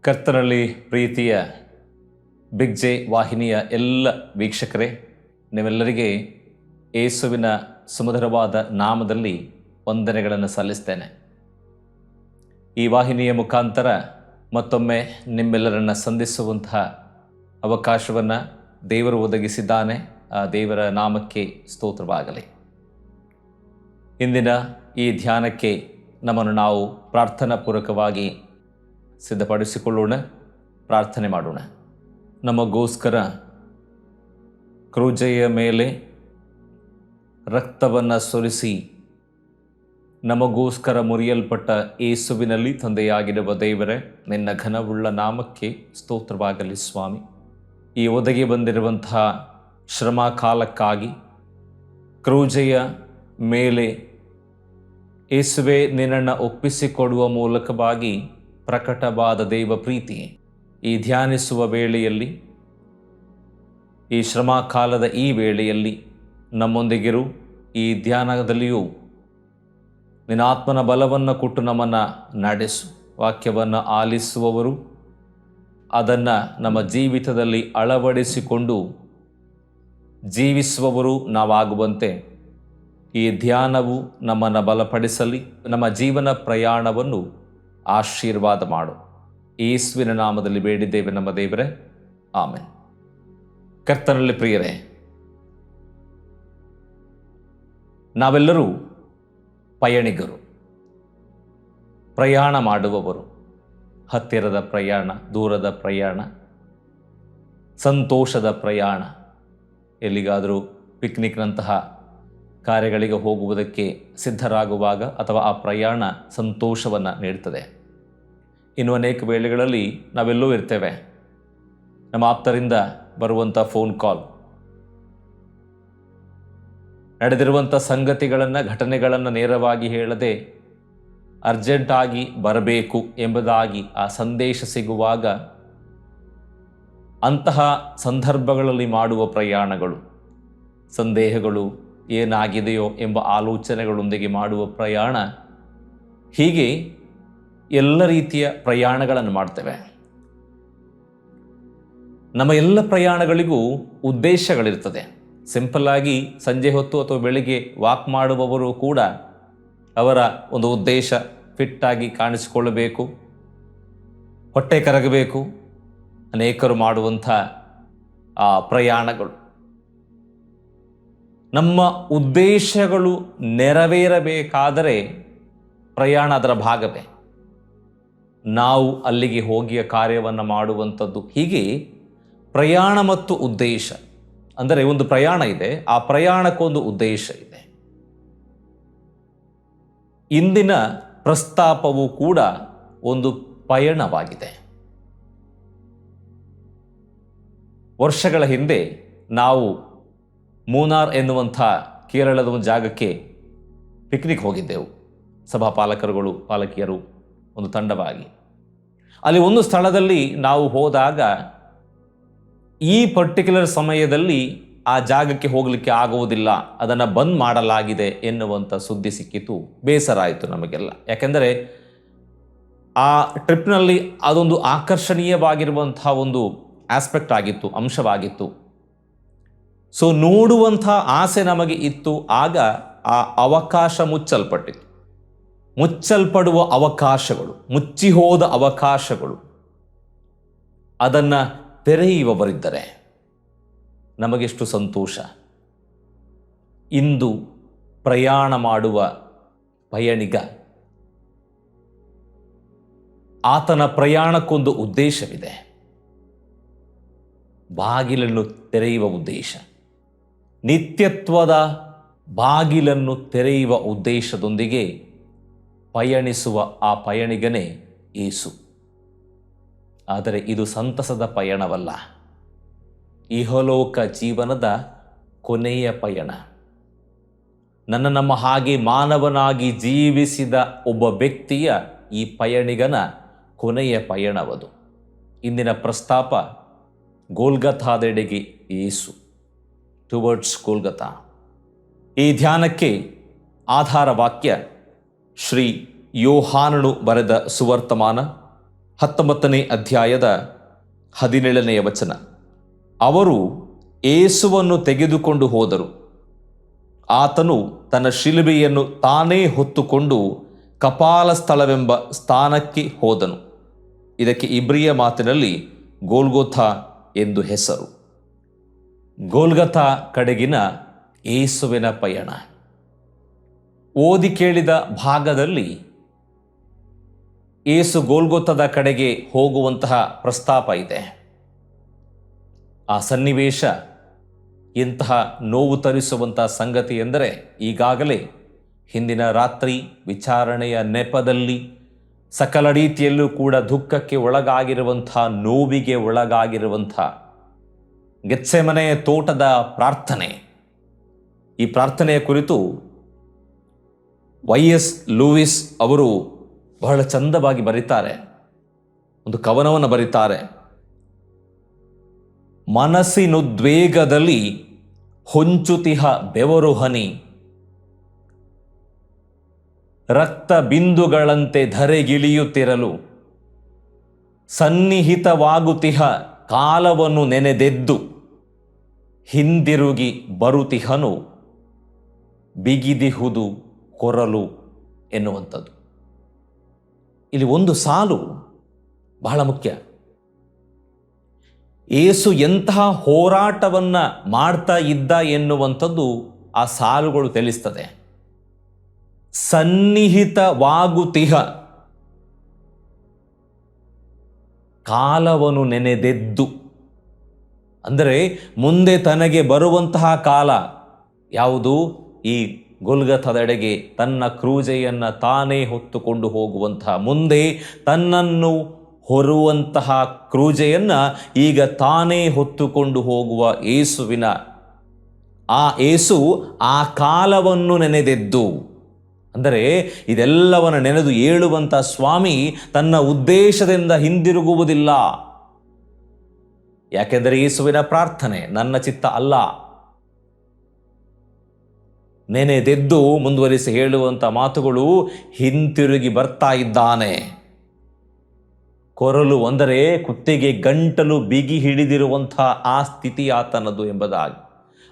ಕರ್ತನಲ್ಲಿ ಪ್ರೀತಿಯ big J ವಾಹಿನಿಯ ಎಲ್ಲ ವೀಕ್ಷಕರೇ, ನೀವೆಲ್ಲರಿಗೆ ಯೇಸುವಿನ ಸುಮಧುರವಾದ ನಾಮದಲ್ಲಿ ವಂದನೆಗಳನ್ನು ಸಲ್ಲಿಸ್ತೇನೆ. ಈ ವಾಹಿನಿಯ ಮುಖಾಂತರ ಮತ್ತೊಮ್ಮೆ ನಿಮ್ಮೆಲ್ಲರನ್ನು ಸಂಧಿಸುವಂತಹ ಅವಕಾಶವನ್ನು ದೇವರು ಒದಗಿಸಿದ್ದಾನೆ. ಆ ದೇವರ ನಾಮಕ್ಕೆ ಸ್ತೋತ್ರವಾಗಲಿ. ಇಂದಿನ ಈ ಧ್ಯಾನಕ್ಕೆ ನಮ್ಮನ್ನು ನಾವು ಪ್ರಾರ್ಥನಾ ಪೂರ್ವಕವಾಗಿ ಸಿದ್ಧಪಡಿಸಿಕೊಳ್ಳೋಣ, ಪ್ರಾರ್ಥನೆ ಮಾಡೋಣ. ನಮಗೋಸ್ಕರ ಕ್ರೂಜೆಯ ಮೇಲೆ ರಕ್ತವನ್ನು ಸುರಿಸಿ ನಮಗೋಸ್ಕರ ಮುರಿಯಲ್ಪಟ್ಟ ಯೇಸುವಿನಲ್ಲಿ ತಂದೆಯಾಗಿರುವ ದೇವರೇ, ನಿನ್ನ ಘನವುಳ್ಳ ನಾಮಕ್ಕೆ ಸ್ತೋತ್ರವಾಗಲಿ ಸ್ವಾಮಿ. ಈ ಒದಗಿ ಬಂದಿರುವಂತಹ ಶ್ರಮ ಕಾಲಕ್ಕಾಗಿ ಕ್ರೂಜೆಯ ಮೇಲೆ ಯೇಸುವೆ ನಿನ್ನನ್ನು ಒಪ್ಪಿಸಿಕೊಡುವ ಮೂಲಕವಾಗಿ ಪ್ರಕಟವಾದ ದೇವ ಪ್ರೀತಿ ಈ ಧ್ಯಾನಿಸುವ ವೇಳೆಯಲ್ಲಿ, ಈ ಶ್ರಮ ಕಾಲದ ಈ ವೇಳೆಯಲ್ಲಿ ನಮ್ಮೊಂದಿಗಿರು. ಈ ಧ್ಯಾನದಲ್ಲಿಯೂ ನಿನ್ನ ಆತ್ಮನ ಬಲವನ್ನು ಕೊಟ್ಟು ನಮ್ಮನ್ನು ನಡೆಸು. ವಾಕ್ಯವನ್ನು ಆಲಿಸುವವರು ಅದನ್ನು ನಮ್ಮ ಜೀವಿತದಲ್ಲಿ ಅಳವಡಿಸಿಕೊಂಡು ಜೀವಿಸುವವರು ನಾವಾಗುವಂತೆ ಈ ಧ್ಯಾನವು ನಮ್ಮನ್ನು ಬಲಪಡಿಸಲಿ. ನಮ್ಮ ಜೀವನ ಪ್ರಯಾಣವನ್ನು ಆಶೀರ್ವಾದ ಮಾಡು. ಯೇಸುವಿನ ನಾಮದಲ್ಲಿ ಬೇಡಿದ್ದೇವೆ ನಮ್ಮ ದೇವರೇ, ಆಮೆನ್. ಕರ್ತನಲ್ಲಿ ಪ್ರಿಯರೇ, ನಾವೆಲ್ಲರೂ ಪಯಣಿಗರು, ಪ್ರಯಾಣ ಮಾಡುವವರು. ಹತ್ತಿರದ ಪ್ರಯಾಣ, ದೂರದ ಪ್ರಯಾಣ, ಸಂತೋಷದ ಪ್ರಯಾಣ. ಎಲ್ಲಿಗಾದರೂ ಪಿಕ್ನಿಕ್ನಂತಹ ಕಾರ್ಯಗಳಿಗೆ ಹೋಗುವುದಕ್ಕೆ ಸಿದ್ಧರಾಗುವಾಗ ಅಥವಾ ಆ ಪ್ರಯಾಣ ಸಂತೋಷವನ್ನು ನೀಡ್ತದೆ. ಇನ್ನು ಅನೇಕ ವೇಳೆಗಳಲ್ಲಿ ನಾವೆಲ್ಲೂ ಇರ್ತೇವೆ. ನಮ್ಮ ಆಪ್ತರಿಂದ ಬರುವಂಥ ಫೋನ್ ಕಾಲ್, ನಡೆದಿರುವಂಥ ಸಂಗತಿಗಳನ್ನು, ಘಟನೆಗಳನ್ನು ನೇರವಾಗಿ ಹೇಳದೆ ಅರ್ಜೆಂಟಾಗಿ ಬರಬೇಕು ಎಂಬುದಾಗಿ ಆ ಸಂದೇಶ ಸಿಗುವಾಗ ಅಂತಹ ಸಂದರ್ಭಗಳಲ್ಲಿ ಮಾಡುವ ಪ್ರಯಾಣಗಳು, ಸಂದೇಹಗಳು, ಏನಾಗಿದೆಯೋ ಎಂಬ ಆಲೋಚನೆಗಳೊಂದಿಗೆ ಮಾಡುವ ಪ್ರಯಾಣ, ಹೀಗೆ ಎಲ್ಲ ರೀತಿಯ ಪ್ರಯಾಣಗಳನ್ನು ಮಾಡ್ತೇವೆ. ನಮ್ಮ ಎಲ್ಲ ಪ್ರಯಾಣಗಳಿಗೂ ಉದ್ದೇಶಗಳಿರ್ತದೆ. ಸಿಂಪಲ್ ಆಗಿ ಸಂಜೆ ಹೊತ್ತು ಅಥವಾ ಬೆಳಿಗ್ಗೆ ವಾಕ್ ಮಾಡುವವರು ಕೂಡ ಅವರ ಒಂದು ಉದ್ದೇಶ ಫಿಟ್ಟಾಗಿ ಕಾಣಿಸಿಕೊಳ್ಳಬೇಕು, ಹೊಟ್ಟೆ ಕರಗಬೇಕು. ಅನೇಕರು ಮಾಡುವಂಥ ಆ ಪ್ರಯಾಣಗಳು, ನಮ್ಮ ಉದ್ದೇಶಗಳು ನೆರವೇರಬೇಕಾದರೆ ಪ್ರಯಾಣ ಅದರ ಭಾಗವೇ. ನಾವು ಅಲ್ಲಿಗೆ ಹೋಗಿಯ ಕಾರ್ಯವನ್ನು ಮಾಡುವಂಥದ್ದು. ಹೀಗೆ ಪ್ರಯಾಣ ಮತ್ತು ಉದ್ದೇಶ ಅಂದರೆ ಒಂದು ಪ್ರಯಾಣ ಇದೆ, ಆ ಪ್ರಯಾಣಕ್ಕೊಂದು ಉದ್ದೇಶ ಇದೆ. ಇಂದಿನ ಪ್ರಸ್ತಾಪವು ಕೂಡ ಒಂದು ಪಯಣವಾಗಿದೆ. ವರ್ಷಗಳ ಹಿಂದೆ ನಾವು ಮೂನಾರ್ ಎನ್ನುವಂಥ ಕೇರಳದ ಒಂದು ಜಾಗಕ್ಕೆ ಪಿಕ್ನಿಕ್ ಹೋಗಿದ್ದೆವು. ಸಭಾ ಪಾಲಕರುಗಳು, ಪಾಲಕಿಯರು ಒಂದು ತಂಡವಾಗಿ. ಅಲ್ಲಿ ಒಂದು ಸ್ಥಳದಲ್ಲಿ ನಾವು ಹೋದಾಗ ಈ ಪರ್ಟಿಕ್ಯುಲರ್ ಸಮಯದಲ್ಲಿ ಆ ಜಾಗಕ್ಕೆ ಹೋಗಲಿಕ್ಕೆ ಆಗುವುದಿಲ್ಲ, ಅದನ್ನು ಬಂದ್ ಮಾಡಲಾಗಿದೆ ಎನ್ನುವಂಥ ಸುದ್ದಿ ಸಿಕ್ಕಿತು. ಬೇಸರ ಆಯಿತು ನಮಗೆಲ್ಲ. ಯಾಕೆಂದರೆ ಆ ಟ್ರಿಪ್ನಲ್ಲಿ ಅದೊಂದು ಆಕರ್ಷಣೀಯವಾಗಿರುವಂಥ ಒಂದು ಆಸ್ಪೆಕ್ಟ್ ಆಗಿತ್ತು, ಅಂಶವಾಗಿತ್ತು. ಸೊ ನೋಡುವಂಥ ಆಸೆ ನಮಗೆ ಇತ್ತು. ಆಗ ಆ ಅವಕಾಶ ಮುಚ್ಚಲ್ಪಟ್ಟಿತು. ಮುಚ್ಚಲ್ಪಡುವ ಅವಕಾಶಗಳು, ಮುಚ್ಚಿ ಹೋದ ಅವಕಾಶಗಳು, ಅದನ್ನು ತೆರೆಯುವವರಿದ್ದರೆ ನಮಗೆಷ್ಟು ಸಂತೋಷ. ಇಂದು ಪ್ರಯಾಣ ಮಾಡುವ ಪಯಣಿಗ, ಆತನ ಪ್ರಯಾಣಕ್ಕೊಂದು ಉದ್ದೇಶವಿದೆ. ಬಾಗಿಲನ್ನು ತೆರೆಯುವ ಉದ್ದೇಶ, ನಿತ್ಯತ್ವದ ಬಾಗಿಲನ್ನು ತೆರೆಯುವ ಉದ್ದೇಶದೊಂದಿಗೆ ಪಯಣಿಸುವ ಆ ಪಯಣಿಗನೇ ಯೇಸು. ಆದರೆ ಇದು ಸಂತಸದ ಪಯಣವಲ್ಲ, ಇಹಲೋಕ ಜೀವನದ ಕೊನೆಯ ಪಯಣ. ನಮ್ಮ ಹಾಗೆ ಮಾನವನಾಗಿ ಜೀವಿಸಿದ ಒಬ್ಬ ವ್ಯಕ್ತಿಯ, ಈ ಪಯಣಿಗನ ಕೊನೆಯ ಪಯಣವದು. ಇಂದಿನ ಪ್ರಸ್ತಾಪ ಗೋಲ್ಗಥಾದೆಡೆಗೆ ಯೇಸು, ಟುವರ್ಡ್ಸ್ ಗೋಲ್ಗಥಾ. ಈ ಧ್ಯಾನಕ್ಕೆ ಆಧಾರ ವಾಕ್ಯ ಶ್ರೀ ಯೋಹಾನನು ಬರೆದ ಸುವರ್ತಮಾನ 19ನೇ ಅಧ್ಯಾಯದ 17ನೆಯ ವಚನ. ಅವರು ಯೇಸುವನ್ನು ತೆಗೆದುಕೊಂಡು ಹೋದರು. ಆತನು ತನ್ನ ಶಿಲುಬೆಯನ್ನು ತಾನೇ ಹೊತ್ತುಕೊಂಡು ಕಪಾಲ ಸ್ಥಳವೆಂಬ ಸ್ಥಾನಕ್ಕೆ ಹೋದನು. ಇದಕ್ಕೆ ಇಬ್ರಿಯ ಮಾತಿನಲ್ಲಿ ಗೋಲ್ಗೊಥಾ ಎಂದು ಹೆಸರು. ಗೋಲ್ಗೊಥಾ ಕಡೆಗಿನ ಯೇಸುವಿನ ಪಯಣ. ಓದಿ ಕೇಳಿದ ಭಾಗದಲ್ಲಿ ಯೇಸು ಗೋಲ್ಗೊಥಾದ ಕಡೆಗೆ ಹೋಗುವಂತಹ ಪ್ರಸ್ತಾಪ ಇದೆ. ಆ ಸನ್ನಿವೇಶ ಇಂತಹ ನೋವು ತರಿಸುವಂತಹ ಸಂಗತಿ ಎಂದರೆ, ಈಗಾಗಲೇ ಹಿಂದಿನ ರಾತ್ರಿ ವಿಚಾರಣೆಯ ನೆಪದಲ್ಲಿ ಸಕಲ ರೀತಿಯಲ್ಲೂ ಕೂಡ ದುಃಖಕ್ಕೆ ಒಳಗಾಗಿರುವಂಥ, ನೋವಿಗೆ ಒಳಗಾಗಿರುವಂಥ ಗೆತ್ಸೆಮನೆಯ ತೋಟದ ಪ್ರಾರ್ಥನೆ. ಈ ಪ್ರಾರ್ಥನೆಯ ಕುರಿತು YS ಲೂಯಿಸ್ ಅವರು ಬಹಳ ಚಂದವಾಗಿ ಬರೀತಾರೆ, ಒಂದು ಕವನವನ್ನು ಬರೀತಾರೆ. ಮನಸ್ಸಿನುದ್ವೇಗದಲ್ಲಿ ಹೊಂಚುತಿಹ ಬೆವರು ಹನಿ, ರಕ್ತ ಬಿಂದುಗಳಂತೆ ಧರೆಗಿಳಿಯುತ್ತಿರಲು ಸನ್ನಿಹಿತವಾಗುತಿಹ ಕಾಲವನ್ನು ನೆನೆದೆದ್ದು ಹಿಂದಿರುಗಿ ಬರುತಿಹನು ಬಿಗಿದಿಹುದು ಕೊರಲು ಎನ್ನುವಂಥದ್ದು. ಇಲ್ಲಿ ಒಂದು ಸಾಲು ಬಹಳ ಮುಖ್ಯ. ಯೇಸು ಎಂತಹ ಹೋರಾಟವನ್ನು ಮಾಡ್ತಾ ಇದ್ದ ಎನ್ನುವಂಥದ್ದು ಆ ಸಾಲುಗಳು ತಿಳಿಸ್ತದೆ. ಸನ್ನಿಹಿತವಾಗುತಿಹ ಕಾಲವನ್ನು ನೆನೆದೆದ್ದು, ಅಂದರೆ ಮುಂದೆ ತನಗೆ ಬರುವಂತಹ ಕಾಲ ಯಾವುದು? ಈ ಗೊಲ್ಗೊಥಾದೆಡೆಗೆ ತನ್ನ ಕ್ರೂಜೆಯನ್ನು ತಾನೇ ಹೊತ್ತುಕೊಂಡು ಹೋಗುವಂತಹ, ಮುಂದೆ ತನ್ನನ್ನು ಹೊರುವಂತಹ ಕ್ರೂಜೆಯನ್ನು ಈಗ ತಾನೇ ಹೊತ್ತುಕೊಂಡು ಹೋಗುವ ಯೇಸುವಿನ ಆ ಯೇಸು ಆ ಕಾಲವನ್ನು ನೆನೆದೆದ್ದು, ಅಂದರೆ ಇದೆಲ್ಲವನ್ನು ನೆನೆದು ಏಳುವಂಥ ಸ್ವಾಮಿ ತನ್ನ ಉದ್ದೇಶದಿಂದ ಹಿಂದಿರುಗುವುದಿಲ್ಲ. ಯಾಕೆಂದರೆ ಯೇಸುವಿನ ಪ್ರಾರ್ಥನೆ ನನ್ನ ಚಿತ್ತ ಅಲ್ಲ. ನೆನೆದೆದ್ದು ಮುಂದುವರಿಸಿ ಹೇಳುವಂಥ ಮಾತುಗಳು, ಹಿಂತಿರುಗಿ ಬರ್ತಾ ಇದ್ದಾನೆ. ಕೊರಲು ಅಂದರೆ ಕುತ್ತಿಗೆ ಗಂಟಲು ಬಿಗಿ ಹಿಡಿದಿರುವಂಥ ಆ ಸ್ಥಿತಿ ಆತನದು ಎಂಬುದಾಗಿ,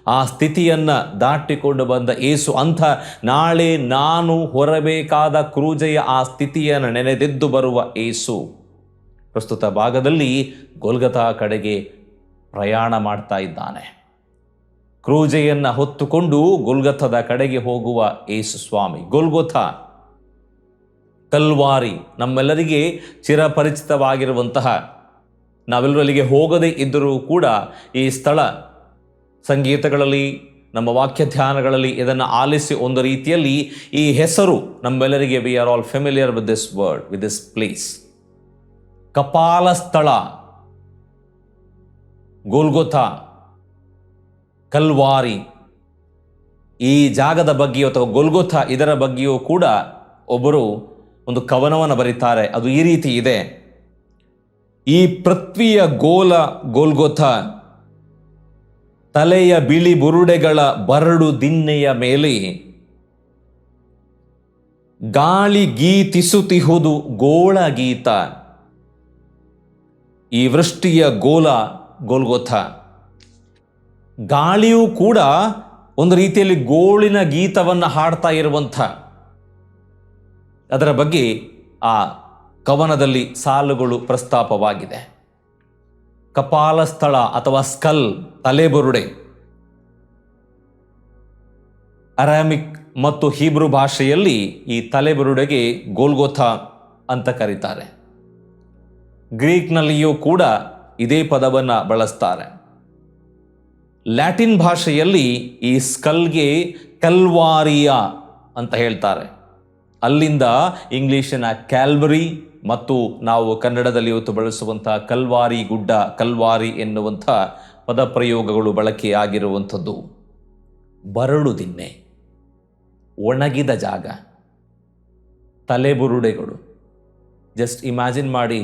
ಆ ಸ್ಥಿತಿಯನ್ನು ದಾಟಿಕೊಂಡು ಬಂದ ಯೇಸು ಅಂಥ ನಾಳೆ ನಾನು ಹೊರಬೇಕಾದ ಕ್ರೂಜೆಯ ಆ ಸ್ಥಿತಿಯನ್ನು ನೆನೆದೆದ್ದು ಬರುವ ಯೇಸು ಪ್ರಸ್ತುತ ಭಾಗದಲ್ಲಿ ಗೊಲ್ಗೊಥಾ ಕಡೆಗೆ ಪ್ರಯಾಣ ಮಾಡ್ತಾ ಇದ್ದಾನೆ. ಕ್ರೂಜೆಯನ್ನು ಹೊತ್ತುಕೊಂಡು ಗೊಲ್ಗೊಥಾದ ಕಡೆಗೆ ಹೋಗುವ ಯೇಸು ಸ್ವಾಮಿ. ಗೊಲ್ಗೊಥಾ, ಕಲ್ವಾರಿ, ನಮ್ಮೆಲ್ಲರಿಗೆ ಚಿರಪರಿಚಿತವಾಗಿರುವಂತಹ, ನಾವೆಲ್ಲರೂ ಅಲ್ಲಿಗೆ ಹೋಗದೇ ಇದ್ದರೂ ಕೂಡ ಈ ಸ್ಥಳ ಸಂಗೀತಗಳಲ್ಲಿ, ನಮ್ಮ ವಾಕ್ಯ ಧ್ಯಾನಗಳಲ್ಲಿ ಇದನ್ನು ಆಲಿಸಿ ಒಂದು ರೀತಿಯಲ್ಲಿ ಈ ಹೆಸರು ನಮ್ಮೆಲ್ಲರಿಗೆ, we are all familiar with this word, with this place. ಕಪಾಲ ಸ್ಥಳ, ಗೋಲ್ಗೊಥಾ, ಕಲ್ವಾರಿ, ಈ ಜಾಗದ ಬಗ್ಗೆಯೋ ಅಥವಾ ಗೊಲ್ಗೊಥಾ ಇದರ ಬಗ್ಗೆಯೂ ಕೂಡ ಒಬ್ಬರು ಒಂದು ಕವನವನ್ನು ಬರೀತಾರೆ. ಅದು ಈ ರೀತಿ ಇದೆ: ಈ ಪೃಥ್ವಿಯ ಗೋಲ ಗೋಲ್ಗೊಥಾ, ತಲೆಯ ಬಿಳಿ ಬುರುಡೆಗಳ ಬರಡು ದಿನ್ನೆಯ ಮೇಲೆ ಗಾಳಿ ಗೀತಿಸುತ್ತಿಹುದು ಗೋಳ ಗೀತ. ಈ ವೃಷ್ಟಿಯ ಗೋಲ ಗೋಲ್ಗೊಥಾ, ಗಾಳಿಯೂ ಕೂಡ ಒಂದು ರೀತಿಯಲ್ಲಿ ಗೋಳಿನ ಗೀತವನ್ನು ಹಾಡ್ತಾ ಇರುವಂಥ, ಅದರ ಬಗ್ಗೆ ಆ ಕವನದಲ್ಲಿ ಸಾಲುಗಳು ಪ್ರಸ್ತಾಪವಾಗಿದೆ. ಕಪಾಲ ಸ್ಥಳ ಅಥವಾ ಸ್ಕಲ್, ತಲೆಬುರುಡೆ, ಅರಾಮಿಕ್ ಮತ್ತು ಹೀಬ್ರು ಭಾಷೆಯಲ್ಲಿ ಈ ತಲೆಬುರುಡೆಗೆ ಗೋಲ್ಗೊಥಾ ಅಂತ ಕರೀತಾರೆ. ಗ್ರೀಕ್ನಲ್ಲಿಯೂ ಕೂಡ ಇದೇ ಪದವನ್ನು ಬಳಸ್ತಾರೆ. ಲ್ಯಾಟಿನ್ ಭಾಷೆಯಲ್ಲಿ ಈ ಸ್ಕಲ್ಗೆ ಕಲ್ವಾರಿಯಾ ಅಂತ ಹೇಳ್ತಾರೆ. ಅಲ್ಲಿಂದ ಇಂಗ್ಲಿಷಿನ ಕ್ಯಾಲ್ವರಿ ಮತ್ತು ನಾವು ಕನ್ನಡದಲ್ಲಿ ಇವತ್ತು ಬಳಸುವಂಥ ಕಲ್ವಾರಿ ಗುಡ್ಡ, ಕಲ್ವಾರಿ ಎನ್ನುವಂಥ ಪದಪ್ರಯೋಗಗಳು ಬಳಕೆಯಾಗಿರುವಂಥದ್ದು. ಬರಡು ದಿನ್ನೆ, ಒಣಗಿದ ಜಾಗ, ತಲೆಬುರುಡೆಗಳು. ಜಸ್ಟ್ ಇಮ್ಯಾಜಿನ್ ಮಾಡಿ,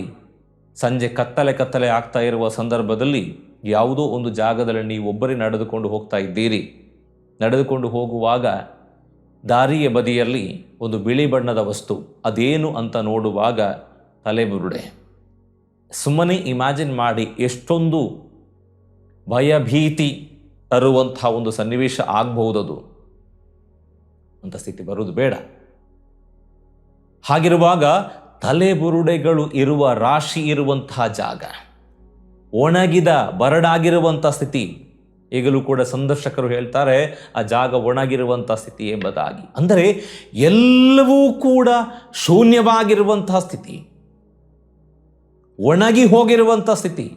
ಸಂಜೆ ಕತ್ತಲೆ ಆಗ್ತಾ ಇರುವ ಸಂದರ್ಭದಲ್ಲಿ ಯಾವುದೋ ಒಂದು ಜಾಗದಲ್ಲಿ ನೀವು ಒಬ್ಬರೇ ನಡೆದುಕೊಂಡು ಹೋಗ್ತಾ ಇದ್ದೀರಿ. ನಡೆದುಕೊಂಡು ಹೋಗುವಾಗ ದಾರಿಯ ಬದಿಯಲ್ಲಿ ಒಂದು ಬಿಳಿ ಬಣ್ಣದ ವಸ್ತು, ಅದೇನು ಅಂತ ನೋಡುವಾಗ ತಲೆಬುರುಡೆ. ಸುಮ್ಮನೆ ಇಮ್ಯಾಜಿನ್ ಮಾಡಿ, ಎಷ್ಟೊಂದು ಭಯಭೀತಿ ತರುವಂಥ ಒಂದು ಸನ್ನಿವೇಶ ಆಗಬಹುದದು. ಅಂತ ಸ್ಥಿತಿ ಬರುವುದು ಬೇಡ. ಹಾಗಿರುವಾಗ ತಲೆಬುರುಡೆಗಳು ಇರುವ ರಾಶಿ ಇರುವಂತಹ ಜಾಗ, ಒಣಗಿದ ಬರಡಾಗಿರುವಂಥ ಸ್ಥಿತಿ, ಈಗಲೂ ಕೂಡ ಸಂದರ್ಶಕರು ಹೇಳ್ತಾರೆ ಆ ಜಾಗ ಒಣಗಿರುವಂಥ ಸ್ಥಿತಿ ಎಂಬುದಾಗಿ. ಅಂದರೆ ಎಲ್ಲವೂ ಕೂಡ ಶೂನ್ಯವಾಗಿರುವಂತಹ ಸ್ಥಿತಿ, ಒಣಗಿ ಹೋಗಿರುವಂಥ ಸ್ಥಿತಿ,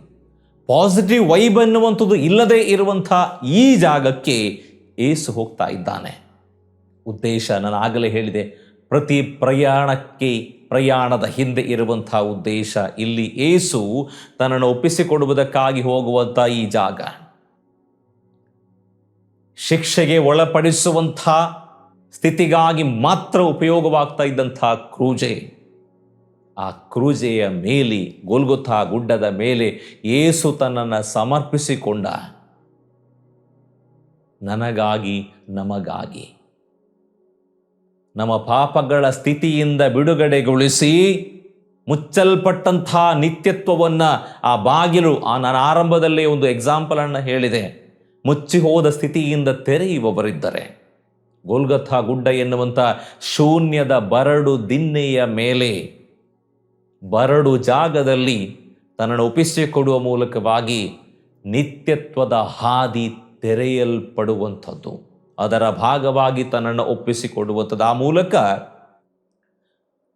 ಪಾಸಿಟಿವ್ ವೈಬ್ ಅನ್ನುವಂಥದ್ದು ಇಲ್ಲದೆ ಇರುವಂಥ ಈ ಜಾಗಕ್ಕೆ ಏಸು ಹೋಗ್ತಾ ಇದ್ದಾನೆ. ಉದ್ದೇಶ ನಾನು ಆಗಲೇ ಹೇಳಿದೆ, ಪ್ರತಿ ಪ್ರಯಾಣದ ಹಿಂದೆ ಇರುವಂಥ ಉದ್ದೇಶ. ಇಲ್ಲಿ ಏಸು ತನ್ನನ್ನು ಒಪ್ಪಿಸಿಕೊಡುವುದಕ್ಕಾಗಿ ಹೋಗುವಂಥ ಈ ಜಾಗ, ಶಿಕ್ಷೆಗೆ ಒಳಪಡಿಸುವಂಥ ಸ್ಥಿತಿಗಾಗಿ ಮಾತ್ರ ಉಪಯೋಗವಾಗ್ತಾ ಇದ್ದಂಥ ಕ್ರೂಜೆ, ಆ ಕ್ರೂಜೆಯ ಮೇಲೆ, ಗೋಲ್ಗೊಥಾ ಗುಡ್ಡದ ಮೇಲೆ ಏಸು ತನ್ನನ್ನು ಸಮರ್ಪಿಸಿಕೊಂಡ, ನನಗಾಗಿ, ನಮಗಾಗಿ, ನಮ್ಮ ಪಾಪಗಳ ಸ್ಥಿತಿಯಿಂದ ಬಿಡುಗಡೆಗೊಳಿಸಿ ಮುಚ್ಚಲ್ಪಟ್ಟಂಥ ನಿತ್ಯತ್ವವನ್ನು, ಆ ಬಾಗಿಲು, ನಾನು ಆರಂಭದಲ್ಲೇ ಒಂದು ಎಕ್ಸಾಂಪಲನ್ನು ಹೇಳಿದೆ, ಮುಚ್ಚಿ ಹೋದ ಸ್ಥಿತಿಯಿಂದ ತೆರೆಯುವವರಿದ್ದರೆ, ಗೋಲ್ಗೊಥಾ ಗುಡ್ಡ ಎನ್ನುವಂಥ ಶೂನ್ಯದ ಬರಡು ದಿನ್ನೆಯ ಮೇಲೆ, ಬರಡು ಜಾಗದಲ್ಲಿ ತನ್ನನ್ನು ಒಪ್ಪಿಸಿಕೊಡುವ ಮೂಲಕವಾಗಿ ನಿತ್ಯತ್ವದ ಹಾದಿ ತೆರೆಯಲ್ಪಡುವಂಥದ್ದು, ಅದರ ಭಾಗವಾಗಿ ತನ್ನನ್ನು ಒಪ್ಪಿಸಿಕೊಡುವಂಥದ್ದು. ಆ ಮೂಲಕ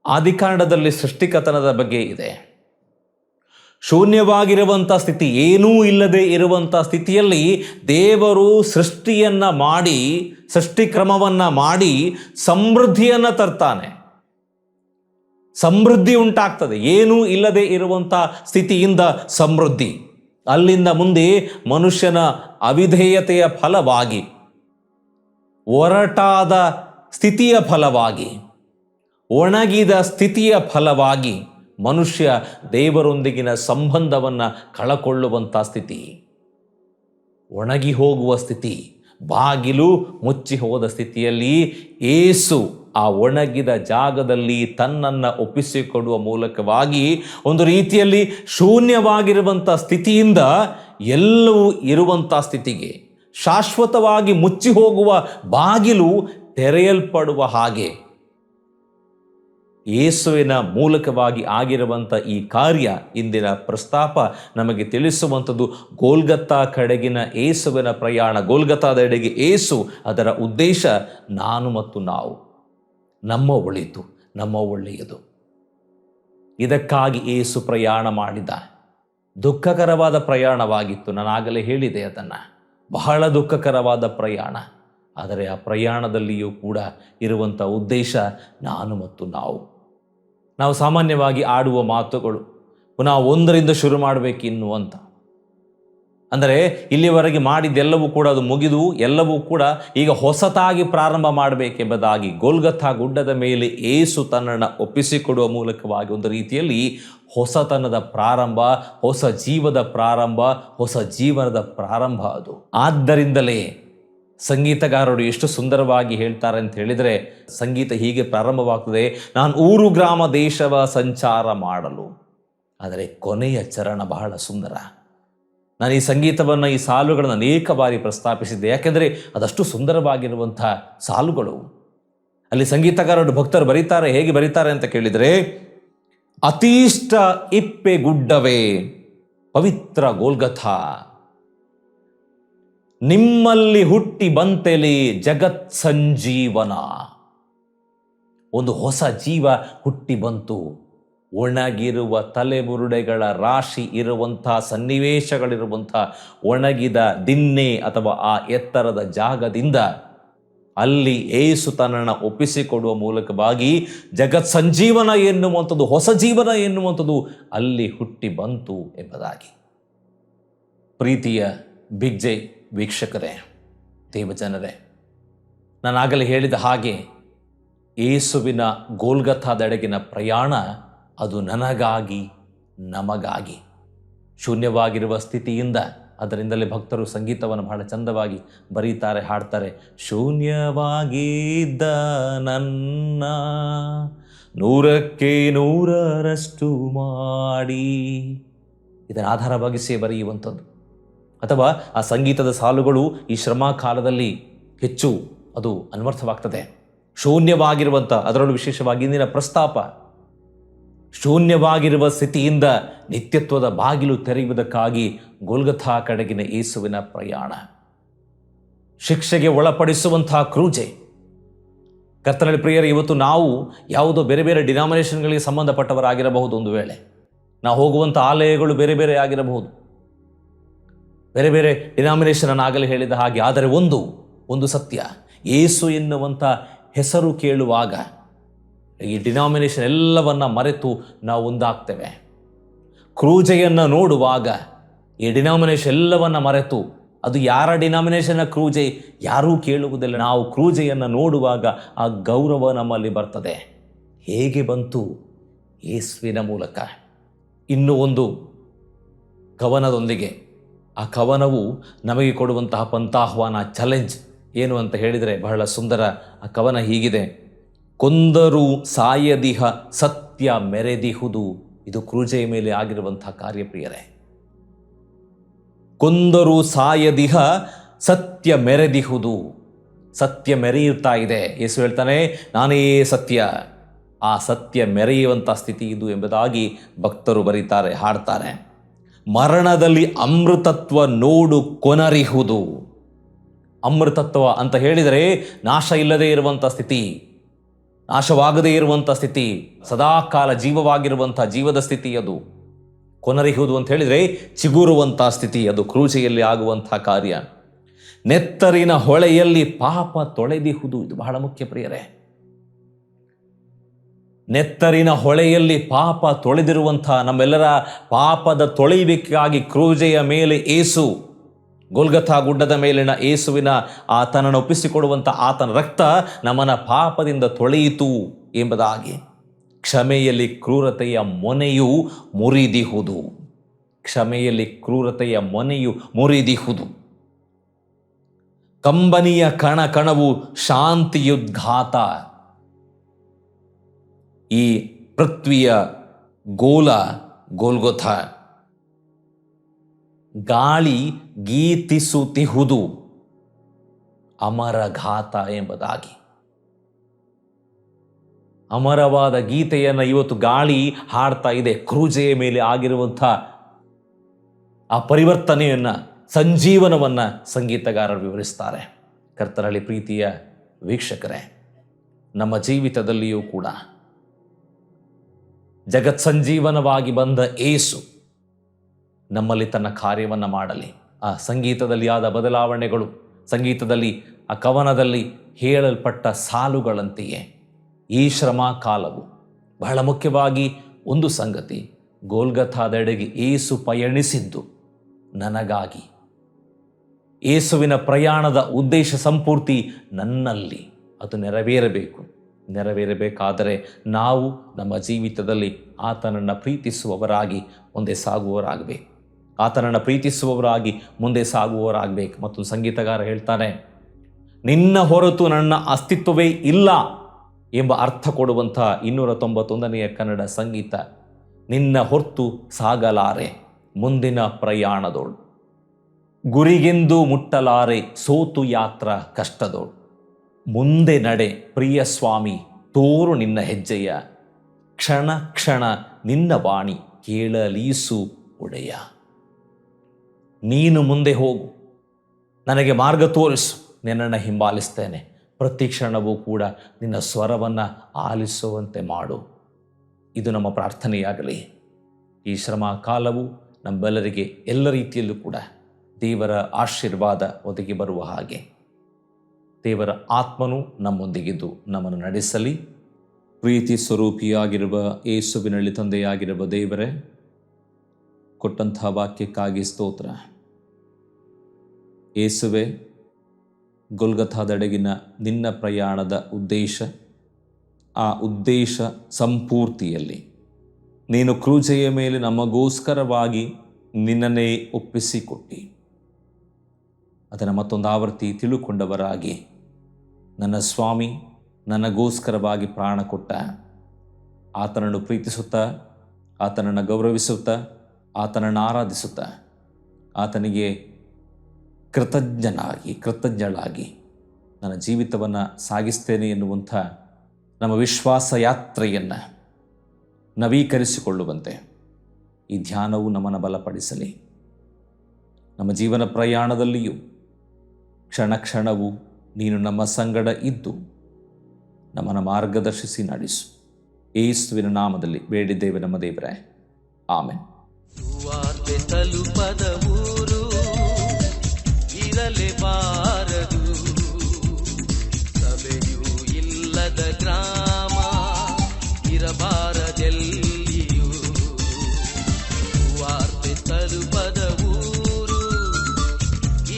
ಆದಿಕಾಂಡದಲ್ಲಿ ಸೃಷ್ಟಿಕತನದ ಬಗ್ಗೆ ಇದೆ. ಶೂನ್ಯವಾಗಿರುವಂಥ ಸ್ಥಿತಿ, ಏನೂ ಇಲ್ಲದೆ ಇರುವಂಥ ಸ್ಥಿತಿಯಲ್ಲಿ ದೇವರು ಸೃಷ್ಟಿಯನ್ನು ಮಾಡಿ, ಸೃಷ್ಟಿಕ್ರಮವನ್ನು ಮಾಡಿ ಸಮೃದ್ಧಿಯನ್ನು ತರ್ತಾನೆ. ಸಮೃದ್ಧಿ ಉಂಟಾಗ್ತದೆ, ಏನೂ ಇಲ್ಲದೆ ಇರುವಂಥ ಸ್ಥಿತಿಯಿಂದ ಸಮೃದ್ಧಿ. ಅಲ್ಲಿಂದ ಮುಂದೆ ಮನುಷ್ಯನ ಅವಿಧೇಯತೆಯ ಫಲವಾಗಿ, ಒರಟಾದ ಸ್ಥಿತಿಯ ಫಲವಾಗಿ, ಒಣಗಿದ ಸ್ಥಿತಿಯ ಫಲವಾಗಿ ಮನುಷ್ಯ ದೇವರೊಂದಿಗಿನ ಸಂಬಂಧವನ್ನು ಕಳಕೊಳ್ಳುವಂಥ ಸ್ಥಿತಿ, ಒಣಗಿ ಹೋಗುವ ಸ್ಥಿತಿ, ಬಾಗಿಲು ಮುಚ್ಚಿ ಹೋದ ಸ್ಥಿತಿಯಲ್ಲಿ ಏಸು ಆ ಒಣಗಿದ ಜಾಗದಲ್ಲಿ ತನ್ನನ್ನು ಒಪ್ಪಿಸಿಕೊಡುವ ಮೂಲಕವಾಗಿ ಒಂದು ರೀತಿಯಲ್ಲಿ ಶೂನ್ಯವಾಗಿರುವಂಥ ಸ್ಥಿತಿಯಿಂದ ಎಲ್ಲವೂ ಇರುವಂಥ ಸ್ಥಿತಿಗೆ, ಶಾಶ್ವತವಾಗಿ ಮುಚ್ಚಿ ಹೋಗುವ ಬಾಗಿಲು ತೆರೆಯಲ್ಪಡುವ ಹಾಗೆ ಯೇಸುವಿನ ಮೂಲಕವಾಗಿ ಆಗಿರುವಂಥ ಈ ಕಾರ್ಯ, ಇಂದಿನ ಪ್ರಸ್ತಾಪ ನಮಗೆ ತಿಳಿಸುವಂಥದ್ದು ಗೋಲ್ಗೊಥಾ ಕಡೆಗಿನ ಯೇಸುವಿನ ಪ್ರಯಾಣ. ಗೋಲ್ಗೊಥಾದೆಡೆಗೆ ಏಸು, ಅದರ ಉದ್ದೇಶ ನಾನು ಮತ್ತು ನಾವು, ನಮ್ಮ ಒಳಿತು, ನಮ್ಮ ಒಳ್ಳೆಯದು. ಇದಕ್ಕಾಗಿ ಏಸು ಪ್ರಯಾಣ ಮಾಡಿದ. ದುಃಖಕರವಾದ ಪ್ರಯಾಣವಾಗಿತ್ತು, ನಾನಾಗಲೇ ಹೇಳಿದೆ ಅದನ್ನು, ಬಹಳ ದುಃಖಕರವಾದ ಪ್ರಯಾಣ. ಆದರೆ ಆ ಪ್ರಯಾಣದಲ್ಲಿಯೂ ಕೂಡ ಇರುವಂಥ ಉದ್ದೇಶ ನಾನು ಮತ್ತು ನಾವು. ನಾವು ಸಾಮಾನ್ಯವಾಗಿ ಆಡುವ ಮಾತುಗಳು ಪುನಃ ಒಂದರಿಂದ ಶುರು ಮಾಡಬೇಕಿನ್ನು ಅಂತ. ಅಂದರೆ ಇಲ್ಲಿವರೆಗೆ ಮಾಡಿದ್ದೆಲ್ಲವೂ ಕೂಡ ಅದು ಮುಗಿದು ಎಲ್ಲವೂ ಕೂಡ ಈಗ ಹೊಸತಾಗಿ ಪ್ರಾರಂಭ ಮಾಡಬೇಕೆಂಬುದಾಗಿ ಗೋಲ್ಗೊಥಾ ಗುಡ್ಡದ ಮೇಲೆ ಏಸು ತನ್ನನ್ನು ಒಪ್ಪಿಸಿಕೊಡುವ ಮೂಲಕವಾಗಿ ಒಂದು ರೀತಿಯಲ್ಲಿ ಹೊಸತನದ ಪ್ರಾರಂಭ, ಹೊಸ ಜೀವದ ಪ್ರಾರಂಭ, ಹೊಸ ಜೀವನದ ಪ್ರಾರಂಭ ಅದು. ಆದ್ದರಿಂದಲೇ ಸಂಗೀತಗಾರರು ಎಷ್ಟು ಸುಂದರವಾಗಿ ಹೇಳ್ತಾರೆ ಅಂತ ಹೇಳಿದರೆ, ಸಂಗೀತ ಹೀಗೆ ಪ್ರಾರಂಭವಾಗ್ತದೆ, ನಾನು ಊರು ಗ್ರಾಮ ದೇಶವ ಸಂಚಾರ ಮಾಡಲು. ಆದರೆ ಕೊನೆಯ ಚರಣ ಬಹಳ ಸುಂದರ. ನಾನು ಈ ಸಂಗೀತವನ್ನು, ಈ ಸಾಲುಗಳನ್ನು ಅನೇಕ ಬಾರಿ ಪ್ರಸ್ತಾಪಿಸಿದ್ದೆ, ಯಾಕೆಂದರೆ ಅದಷ್ಟು ಸುಂದರವಾಗಿರುವಂಥ ಸಾಲುಗಳು. ಅಲ್ಲಿ ಸಂಗೀತಗಾರರು, ಭಕ್ತರು ಬರೀತಾರೆ, ಹೇಗೆ ಬರೀತಾರೆ ಅಂತ ಕೇಳಿದರೆ, ಅತೀಷ್ಟ ಇಪ್ಪೆ ಗುಡ್ಡವೇ ಪವಿತ್ರ ಗೋಲ್ಗೊಥಾ, ನಿಮ್ಮಲ್ಲಿ ಹುಟ್ಟಿ ಬಂತೆಲಿ ಜಗತ್ ಸಂಜೀವನ. ಒಂದು ಹೊಸ ಜೀವ ಹುಟ್ಟಿ ಬಂತು. ಒಣಗಿರುವ ತಲೆಬುರುಡೆಗಳ ರಾಶಿ ಇರುವಂಥ ಸನ್ನಿವೇಶಗಳಿರುವಂಥ ಒಣಗಿದ ದಿನ್ನೆ ಅಥವಾ ಆ ಎತ್ತರದ ಜಾಗದಿಂದ ಅಲ್ಲಿ ಏಸು ತನ್ನನ್ನು ಒಪ್ಪಿಸಿಕೊಡುವ ಮೂಲಕವಾಗಿ ಜಗತ್ ಸಂಜೀವನ ಎನ್ನುವಂಥದ್ದು, ಹೊಸ ಜೀವನ ಎನ್ನುವಂಥದ್ದು ಅಲ್ಲಿ ಹುಟ್ಟಿ ಬಂತು ಎಂಬುದಾಗಿ. ಪ್ರೀತಿಯ ಬಿಗ್ ಜೆ ವೀಕ್ಷಕರೇ, ದೇವಜನರೇ, ನಾನಾಗಲೇ ಹೇಳಿದ ಹಾಗೆ ಏಸುವಿನ ಗೋಲ್ಗೊಥಾದೆಡೆಗಿನ ಪ್ರಯಾಣ ಅದು ನನಗಾಗಿ, ನಮಗಾಗಿ. ಶೂನ್ಯವಾಗಿರುವ ಸ್ಥಿತಿಯಿಂದ, ಅದರಿಂದಲೇ ಭಕ್ತರು ಸಂಗೀತವನ್ನು ಬಹಳ ಚಂದವಾಗಿ ಬರೀತಾರೆ, ಹಾಡ್ತಾರೆ. ಶೂನ್ಯವಾಗಿದ್ದ ನನ್ನ 100ಕ್ಕೆ 100ರಷ್ಟು ಮಾಡಿ. ಇದನ್ನು ಆಧಾರವಾಗಿಸಿ ಬರೆಯುವಂಥದ್ದು. ಅಥವಾ ಆ ಸಂಗೀತದ ಸಾಲುಗಳು ಈ ಶ್ರಮ ಕಾಲದಲ್ಲಿ ಹೆಚ್ಚು ಅದು ಅನ್ವರ್ಥವಾಗ್ತದೆ. ಶೂನ್ಯವಾಗಿರುವಂಥ, ಅದರಲ್ಲೂ ವಿಶೇಷವಾಗಿ ಇಂದಿನ ಪ್ರಸ್ತಾಪ, ಶೂನ್ಯವಾಗಿರುವ ಸ್ಥಿತಿಯಿಂದ ನಿತ್ಯತ್ವದ ಬಾಗಿಲು ತೆರೆಯುವುದಕ್ಕಾಗಿ ಗೊಲ್ಗಥಾ ಕಡೆಗಿನ ಯೇಸುವಿನ ಪ್ರಯಾಣ, ಶಿಕ್ಷೆಗೆ ಒಳಪಡಿಸುವಂತಹ ಕ್ರೂಜೆ. ಕರ್ತನಲ್ಲಿ ಪ್ರಿಯರೇ, ಇವತ್ತು ನಾವು ಯಾವುದೋ ಬೇರೆ ಬೇರೆ ಡಿನಾಮಿನೇಷನ್ಗಳಿಗೆ ಸಂಬಂಧಪಟ್ಟವರಾಗಿರಬಹುದು. ಒಂದು ವೇಳೆ ನಾವು ಹೋಗುವಂಥ ಆಲಯಗಳು ಬೇರೆ ಬೇರೆ ಆಗಿರಬಹುದು, ಬೇರೆ ಬೇರೆ ಡಿನಾಮಿನೇಷನ್ ಆಗಲೇ ಹೇಳಿದ ಹಾಗೆ. ಆದರೆ ಒಂದು ಸತ್ಯ, ಯೇಸು ಎನ್ನುವಂಥ ಹೆಸರು ಕೇಳುವಾಗ ಈ ಡಿನಾಮಿನೇಷನ್ ಎಲ್ಲವನ್ನ ಮರೆತು ನಾವು ಒಂದಾಗ್ತೇವೆ. ಕ್ರೂಜೆಯನ್ನು ನೋಡುವಾಗ ಈ ಡಿನಾಮಿನೇಷನ್ ಎಲ್ಲವನ್ನ ಮರೆತು, ಅದು ಯಾರ ಡಿನಾಮಿನೇಷನ್ನ ಕ್ರೂಜೆ ಯಾರೂ ಕೇಳುವುದಿಲ್ಲ. ನಾವು ಕ್ರೂಜೆಯನ್ನು ನೋಡುವಾಗ ಆ ಗೌರವ ನಮ್ಮಲ್ಲಿ ಬರ್ತದೆ. ಹೇಗೆ ಬಂತು? ಯೇಸುವಿನ ಮೂಲಕ. ಇನ್ನೂ ಒಂದು ಕವನದೊಂದಿಗೆ, ಆ ಕವನವು ನಮಗೆ ಕೊಡುವಂತಹ ಪಂಥಾಹ್ವಾನ, ಚಾಲೆಂಜ್ ಏನು ಅಂತ ಹೇಳಿದರೆ ಬಹಳ ಸುಂದರ. ಆ ಕವನ ಹೀಗಿದೆ: ಕೊಂದರು ಸಾಯದಿಹ ಸತ್ಯ ಮೆರೆದಿಹುದು. ಇದು ಕ್ರೂಜೆಯ ಮೇಲೆ ಆಗಿರುವಂತಹ ಕಾರ್ಯಪ್ರಿಯರೇ. ಕೊಂದರು ಸಾಯದಿಹ ಸತ್ಯ ಮೆರೆದಿಹುದು. ಸತ್ಯ ಮೆರೆಯುತ್ತಾ ಇದೆ. ಯೇಸು ಹೇಳ್ತಾನೆ, ನಾನೇ ಸತ್ಯ. ಆ ಸತ್ಯ ಮೆರೆಯುವಂಥ ಸ್ಥಿತಿ ಇದು ಎಂಬುದಾಗಿ ಭಕ್ತರು ಬರೀತಾರೆ, ಹಾಡ್ತಾರೆ. ಮರಣದಲ್ಲಿ ಅಮೃತತ್ವ ನೋಡು ಕೊನರಿಹುದು. ಅಮೃತತ್ವ ಅಂತ ಹೇಳಿದರೆ ನಾಶ ಇಲ್ಲದೆ ಇರುವಂಥ ಸ್ಥಿತಿ, ನಾಶವಾಗದೇ ಇರುವಂಥ ಸ್ಥಿತಿ, ಸದಾಕಾಲ ಜೀವವಾಗಿರುವಂಥ ಜೀವದ ಸ್ಥಿತಿ. ಅದು ಕೊನರಿಹುದು ಅಂತ ಹೇಳಿದರೆ ಚಿಗುರುವಂಥ ಸ್ಥಿತಿ. ಅದು ಕ್ರೂಜೆಯಲ್ಲಿ ಆಗುವಂಥ ಕಾರ್ಯ. ನೆತ್ತರಿನ ಹೊಳೆಯಲ್ಲಿ ಪಾಪ ತೊಳೆದಿಹುದು. ಇದು ಬಹಳ ಮುಖ್ಯ ಪ್ರಿಯರೇ. ನೆತ್ತರಿನ ಹೊಳೆಯಲ್ಲಿ ಪಾಪ ತೊಳೆದಿರುವಂಥ ನಮ್ಮೆಲ್ಲರ ಪಾಪದ ತೊಳೆಯುವಿಕೆಗಾಗಿ ಕ್ರೂಜೆಯ ಮೇಲೆ ಏಸು, ಗೊಲ್ಗಥಾ ಗುಡ್ಡದ ಮೇಲಿನ ಏಸುವಿನ ಆತನನ್ನು ಒಪ್ಪಿಸಿಕೊಡುವಂಥ ಆತನ ರಕ್ತ ನಮ್ಮನ್ನ ಪಾಪದಿಂದ ತೊಳೆಯಿತು ಎಂಬುದಾಗಿ. ಕ್ಷಮೆಯಲ್ಲಿ ಕ್ರೂರತೆಯ ಮೊನೆಯು ಮುರಿದಿಹುದು. ಕ್ಷಮೆಯಲ್ಲಿ ಕ್ರೂರತೆಯ ಮೊನೆಯು ಮುರಿದಿಹುದು. ಕಂಬನಿಯ ಕಣವು ಶಾಂತಿಯುದ್ಘಾತ. ಈ ಪೃಥ್ವಿಯ ಗೋಲ ಗೋಲ್ಗೊಥಾ. ಗಾಳಿ ಗೀತಿಸುತ್ತಿಹುದು ಅಮರಘಾತ ಎಂಬುದಾಗಿ. ಅಮರವಾದ ಗೀತೆಯನ್ನು ಇವತ್ತು ಗಾಳಿ ಹಾಡ್ತಾ ಇದೆ. ಕ್ರೂಜೆಯ ಮೇಲೆ ಆಗಿರುವಂಥ ಆ ಪರಿವರ್ತನೆಯನ್ನು, ಸಂಜೀವನವನ್ನು ಸಂಗೀತಗಾರರು ವಿವರಿಸ್ತಾರೆ. ಕರ್ತನಲ್ಲಿ ಪ್ರೀತಿಯ ವೀಕ್ಷಕರೇ, ನಮ್ಮ ಜೀವಿತದಲ್ಲಿಯೂ ಕೂಡ ಜಗತ್ಸಂಜೀವನವಾಗಿ ಬಂದ ಏಸು ನಮ್ಮಲ್ಲಿ ತನ್ನ ಕಾರ್ಯವನ್ನು ಮಾಡಲಿ. ಆ ಸಂಗೀತದಲ್ಲಿ ಆದ ಬದಲಾವಣೆಗಳು, ಸಂಗೀತದಲ್ಲಿ ಆ ಕವನದಲ್ಲಿ ಹೇಳಲ್ಪಟ್ಟ ಸಾಲುಗಳಂತೆಯೇ ಈ ಶ್ರಮ ಕಾಲವು ಬಹಳ ಮುಖ್ಯವಾಗಿ ಒಂದು ಸಂಗತಿ, ಗೋಲ್ಗಥಾದೆಡೆಗೆ ಏಸು ಪಯಣಿಸಿದ್ದು ನನಗಾಗಿ. ಏಸುವಿನ ಪ್ರಯಾಣದ ಉದ್ದೇಶ ಸಂಪೂರ್ತಿ ನನ್ನಲ್ಲಿ ಅದು ನೆರವೇರಬೇಕು. ನೆರವೇರಬೇಕಾದರೆ ನಾವು ನಮ್ಮ ಜೀವಿತದಲ್ಲಿ ಆತನನ್ನು ಪ್ರೀತಿಸುವವರಾಗಿ ಮುಂದೆ ಸಾಗುವವರಾಗಬೇಕು. ಆತನನ್ನು ಪ್ರೀತಿಸುವವರಾಗಿ ಮುಂದೆ ಸಾಗುವವರಾಗಬೇಕು. ಮತ್ತು ಸಂಗೀತಗಾರ ಹೇಳ್ತಾನೆ, ನಿನ್ನ ಹೊರತು ನನ್ನ ಅಸ್ತಿತ್ವವೇ ಇಲ್ಲ ಎಂಬ ಅರ್ಥ ಕೊಡುವಂಥ 291ನೆಯ ಕನ್ನಡ ಸಂಗೀತ. ನಿನ್ನ ಹೊರತು ಸಾಗಲಾರೆ ಮುಂದಿನ ಪ್ರಯಾಣದೋಳು, ಗುರಿಗೆಂದು ಮುಟ್ಟಲಾರೆ ಸೋತು ಯಾತ್ರ ಕಷ್ಟದೋಳು. ಮುಂದೆ ನಡೆ ಪ್ರಿಯ ಸ್ವಾಮಿ ತೋರು ನಿನ್ನ ಹೆಜ್ಜೆಯ, ಕ್ಷಣ ಕ್ಷಣ ನಿನ್ನ ವಾಣಿ ಕೇಳಲೀಸು ಒಡೆಯ. ನೀನು ಮುಂದೆ ಹೋಗು, ನನಗೆ ಮಾರ್ಗ ತೋರಿಸು, ನಿನ್ನನ್ನು ಹಿಂಬಾಲಿಸ್ತೇನೆ. ಪ್ರತಿ ಕ್ಷಣವೂ ಕೂಡ ನಿನ್ನ ಸ್ವರವನ್ನು ಆಲಿಸುವಂತೆ ಮಾಡು. ಇದು ನಮ್ಮ ಪ್ರಾರ್ಥನೆಯಾಗಲಿ. ಈ ಶ್ರಮ ಕಾಲವು ನಮ್ಮೆಲ್ಲರಿಗೆ ಎಲ್ಲ ರೀತಿಯಲ್ಲೂ ಕೂಡ ದೇವರ ಆಶೀರ್ವಾದ ಒದಗಿ ಬರುವ ಹಾಗೆ ದೇವರ ಆತ್ಮನು ನಮ್ಮೊಂದಿಗಿದ್ದು ನಮ್ಮನ್ನು ನಡೆಸಲಿ. ಪ್ರೀತಿ ಸ್ವರೂಪಿಯಾಗಿರುವ ಯೇಸುವಿನಲ್ಲಿ ತಂದೆಯಾಗಿರುವ ದೇವರೇ, ಕೊಟ್ಟಂಥ ವಾಕ್ಯಕ್ಕಾಗಿ ಸ್ತೋತ್ರ. ಯೇಸುವೆ, ಗೊಲ್ಗಥಾದೆಡೆಗಿನ ನಿನ್ನ ಪ್ರಯಾಣದ ಉದ್ದೇಶ, ಆ ಉದ್ದೇಶ ಸಂಪೂರ್ತಿಯಲ್ಲಿ ನೀನು ಕ್ರೂಜೆಯ ಮೇಲೆ ನಮಗೋಸ್ಕರವಾಗಿ ನಿನ್ನನ್ನೇ ಒಪ್ಪಿಸಿಕೊಟ್ಟಿ ಅದನ್ನು ಮತ್ತೊಂದು ಆವರ್ತಿ ತಿಳುಕೊಂಡವರಾಗಿ, ನನ್ನ ಸ್ವಾಮಿ ನನಗೋಸ್ಕರವಾಗಿ ಪ್ರಾಣ ಕೊಟ್ಟ, ಆತನನ್ನು ಪ್ರೀತಿಸುತ್ತಾ, ಆತನನ್ನು ಗೌರವಿಸುತ್ತಾ, ಆತನನ್ನು ಆರಾಧಿಸುತ್ತಾ, ಆತನಿಗೆ ಕೃತಜ್ಞಳಾಗಿ ನನ್ನ ಜೀವಿತವನ್ನು ಸಾಗಿಸ್ತೇನೆ ಎನ್ನುವಂಥ ನಮ್ಮ ವಿಶ್ವಾಸ ಯಾತ್ರೆಯನ್ನು ನವೀಕರಿಸಿಕೊಳ್ಳುವಂತೆ ಈ ಧ್ಯಾನವು ನಮ್ಮನ್ನು ಬಲಪಡಿಸಲಿ. ನಮ್ಮ ಜೀವನ ಪ್ರಯಾಣದಲ್ಲಿಯೂ ಕ್ಷಣ ಕ್ಷಣವೂ ನೀನು ನಮ್ಮ ಸಂಗಡ ಇದ್ದು ನಮ್ಮನ್ನು ಮಾರ್ಗದರ್ಶಿಸಿ ನಡೆಸು. ಯೇಸುವಿನ ನಾಮದಲ್ಲಿ ಬೇಡಿದ್ದೇವೆ ನಮ್ಮ ದೇವರೇ, ಆಮೆನ್. ಸುವಾರ್ತೆ ತಲುಪದ ಊರು ಇರಲೇಬಾರದು, ಸಭೆಯೂ ಇಲ್ಲದ ಗ್ರಾಮ ಇರಬಾರದೆಲ್ಲಿಯೂ. ಸುವಾರ್ತೆ ತಲುಪದ ಊರು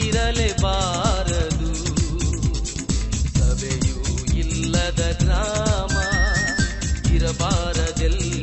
ಇರಲೇಬಾರದು, ಸಭೆಯೂ ಇಲ್ಲದ ಗ್ರಾಮ ಇರಬಾರದೆಲ್ಲಿಯೂ.